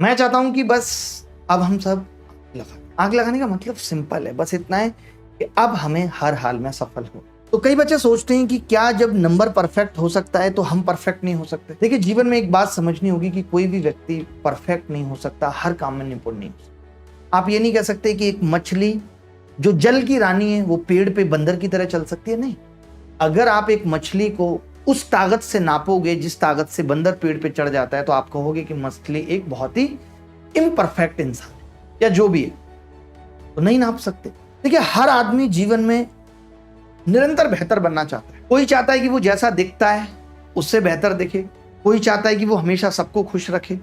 मैं चाहता हूं कि बस अब हम सब आग लगाने का मतलब सिंपल है, बस इतना है कि अब हमें हर हाल में सफल हो। तो कई बच्चे सोचते हैं कि क्या जब नंबर परफेक्ट हो सकता है तो हम परफेक्ट नहीं हो सकते। देखिए, जीवन में एक बात समझनी होगी कि कोई भी व्यक्ति परफेक्ट नहीं हो सकता, हर काम में निपुण नहीं हो सकता। आप ये नहीं कह सकते कि एक मछली जो जल की रानी है वो पेड़ पे बंदर की तरह चल सकती है, नहीं। अगर आप एक मछली को उस ताकत से नापोगे जिस ताकत से बंदर पेड़ पे चढ़ जाता है, तो आप कहोगे कि मछली एक बहुत ही इम्परफेक्ट इंसान है या जो भी है, तो नहीं नाप सकते। देखिए, हर आदमी जीवन में निरंतर बेहतर बनना चाहता है। कोई चाहता है कि वो जैसा दिखता है उससे बेहतर दिखे, कोई चाहता है कि वो हमेशा सबको खुश रखे,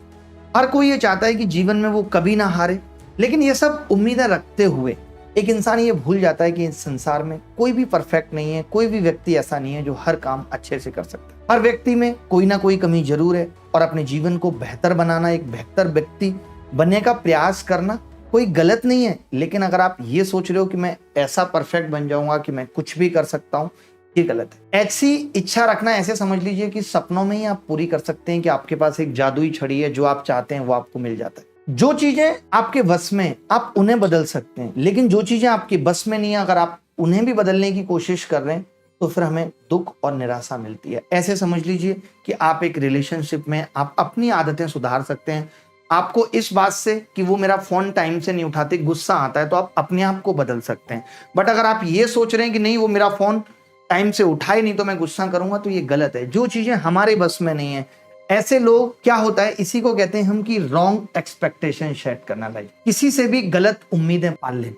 हर कोई ये चाहता है कि जीवन में वो कभी ना हारे। लेकिन ये सब उम्मीदें रखते हुए एक इंसान ये भूल जाता है कि इस संसार में कोई भी परफेक्ट नहीं है, कोई भी व्यक्ति ऐसा नहीं है जो हर काम अच्छे से कर सकता है। हर व्यक्ति में कोई ना कोई कमी जरूर है, और अपने जीवन को बेहतर बनाना, एक बेहतर व्यक्ति बनने का प्रयास करना कोई गलत नहीं है। लेकिन अगर आप ये सोच रहे हो कि मैं ऐसा परफेक्ट बन जाऊंगा कि मैं कुछ भी कर सकता हूं, ये गलत है। ऐसी इच्छा रखना ऐसे समझ लीजिए कि सपनों में ही आप पूरी कर सकते हैं, कि आपके पास एक जादुई छड़ी है, जो आप चाहते हैं वो आपको मिल जाता है। जो चीजें आपके बस में, आप उन्हें बदल सकते हैं, लेकिन जो चीजें आपके बस में नहीं है, अगर आप उन्हें भी बदलने की कोशिश कर रहे हैं तो फिर हमें दुख और निराशा मिलती है। ऐसे समझ लीजिए कि आप एक रिलेशनशिप में आप अपनी आदतें सुधार सकते हैं। आपको इस बात से कि वो मेरा फोन टाइम से नहीं उठाते गुस्सा आता है, तो आप अपने आप को बदल सकते हैं। बट अगर आप ये सोच रहे हैं कि नहीं, वो मेरा फोन टाइम से उठाए नहीं तो मैं गुस्सा करूंगा, तो ये गलत है। जो चीजें हमारे बस में नहीं है, ऐसे लोग, क्या होता है, इसी को कहते हैं हम कि रॉन्ग एक्सपेक्टेशन सेट करना। लाइक किसी से भी गलत उम्मीदें पाल लेना,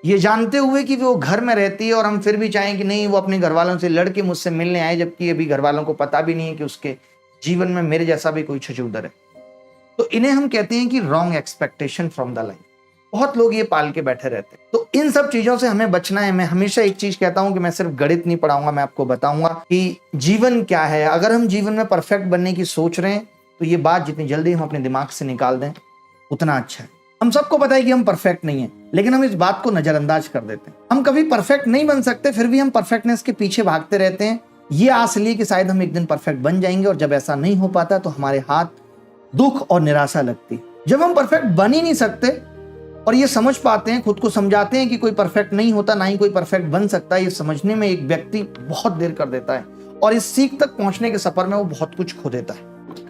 ये जानते हुए कि वो घर में रहती है और हम फिर भी चाहें कि नहीं, वो अपने घर वालों से लड़के मुझसे मिलने आए, जबकि अभी घर वालों को पता भी नहीं है कि उसके जीवन में मेरे जैसा भी कोई छछूदर है। तो इन्हें हम कहते हैं कि wrong expectation from the life. बहुत लोग ये पाल के बैठे रहते हैं। तो इन सब चीजों से हमें बचना है। मैं हमेशा एक चीज कहता हूं कि मैं सिर्फ गणित नहीं पढ़ाऊंगा, मैं आपको बताऊंगा कि जीवन क्या है। अगर हम जीवन में परफेक्ट बनने की सोच रहे हैं तो ये बात जितनी जल्दी हम अपने दिमाग से निकाल दें उतना अच्छा है। हम सबको पता है कि हम परफेक्ट नहीं है, लेकिन हम इस बात को नजरअंदाज कर देते हैं। हम कभी परफेक्ट नहीं बन सकते, फिर भी हम परफेक्टनेस के पीछे भागते रहते हैं, ये आस लिए कि शायद हम एक दिन परफेक्ट बन जाएंगे। और जब ऐसा नहीं हो पाता तो हमारे हाथ दुख और निराशा लगती। जब हम परफेक्ट बन ही नहीं सकते और ये समझ पाते हैं, खुद को समझाते हैं कि कोई परफेक्ट नहीं होता, ना ही कोई परफेक्ट बन सकता, ये समझने में एक व्यक्ति बहुत देर कर देता है, और इस सीख तक पहुंचने के सफर में वो बहुत कुछ खो देता है।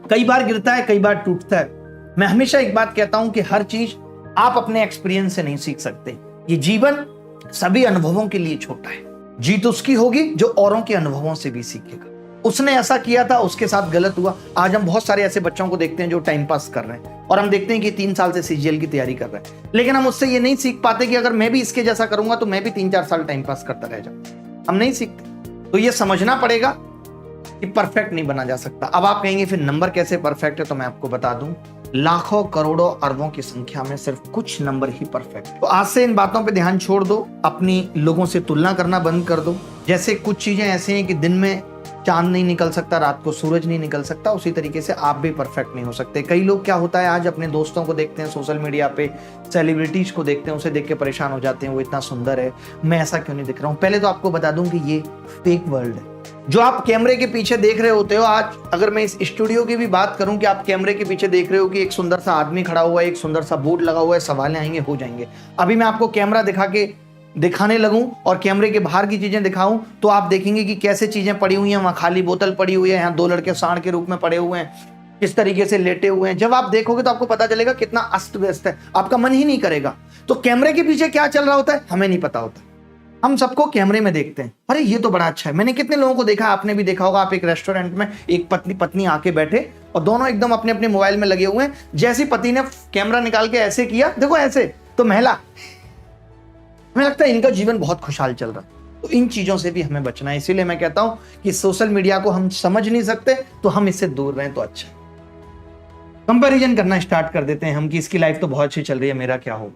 कई बार गिरता है, कई बार टूटता है। मैं हमेशा एक बात कहता हूं कि हर चीज आप अपने एक्सपीरियंस से नहीं सीख सकते। ये जीवन सभी अनुभवों के लिए छोटा है। जीत उसकी होगी जो औरों के अनुभवों से भी सीखेगा। उसने ऐसा किया था, उसके साथ गलत हुआ। आज हम बहुत सारे ऐसे बच्चों को देखते हैं जो टाइम पास कर रहे हैं, और हम देखते हैं कि 3 साल से सीजीएल की तैयारी कर रहे हैं, लेकिन हम उससे ये नहीं सीख पाते कि अगर मैं भी इसके जैसा करूंगा तो मैं भी 3-4 साल टाइम पास करता रह जाऊं। हम नहीं सीखते। तो ये समझना पड़ेगा कि परफेक्ट नहीं बना जा सकता। अब आप कहेंगे फिर नंबर कैसे परफेक्ट है, तो मैं आपको बता दूं, लाखों करोड़ों अरबों की संख्या में सिर्फ कुछ नंबर ही परफेक्ट। तो आज से इन बातों पे ध्यान छोड़ दो, अपनी लोगों से तुलना करना बंद कर दो। जैसे कुछ चीजें ऐसी हैं कि दिन में चांद नहीं निकल सकता, रात को सूरज नहीं निकल सकता, उसी तरीके से आप भी परफेक्ट नहीं हो सकते। कई लोग, क्या होता है, आज अपने दोस्तों को देखते हैं सोशल मीडिया पे, सेलिब्रिटीज को देखते हैं, उसे देख के परेशान हो जाते हैं, वो इतना सुंदर है, मैं ऐसा क्यों नहीं दिख रहा हूं। पहले तो आपको बता दूं कि ये फेक वर्ल्ड है। जो आप कैमरे के पीछे देख रहे होते हो, आज अगर मैं इस स्टूडियो की भी बात करूं कि आप कैमरे के पीछे देख रहे हो कि एक सुंदर सा आदमी खड़ा हुआ है, एक सुंदर सा बोर्ड लगा हुआ है, सवाल आएंगे, हो जाएंगे। अभी मैं आपको कैमरा दिखाने लगूं और कैमरे के बाहर की चीजें दिखाऊं तो आप देखेंगे कि कैसे चीजें पड़ी हुई हैं। वहां खाली बोतल पड़ी हुई है, यहाँ 2 लड़के सांड के रूप में पड़े हुए हैं, किस तरीके से लेटे हुए हैं। जब आप देखोगे तो आपको पता चलेगा कितना अस्त व्यस्त है, आपका मन ही नहीं करेगा। तो कैमरे के पीछे क्या चल रहा होता है हमें नहीं पता होता। हम सबको कैमरे में देखते हैं, अरे ये तो बड़ा अच्छा है। मैंने कितने लोगों को देखा, आपने भी देखा होगा, आप एक रेस्टोरेंट में एक पत्नी आके बैठे और दोनों एकदम अपने अपने मोबाइल में लगे हुए हैं। जैसी पति ने कैमरा निकाल के ऐसे किया, देखो ऐसे, तो महिला, हमें लगता है इनका जीवन बहुत खुशहाल चल रहा। तो इन चीजों से भी हमें बचना है। इसीलिए मैं कहता हूं कि सोशल मीडिया को हम समझ नहीं सकते तो हम इससे दूर रहें तो अच्छा। कंपैरिजन करना स्टार्ट कर देते हैं हम कि इसकी लाइफ तो बहुत अच्छी चल रही है, मेरा क्या होगा।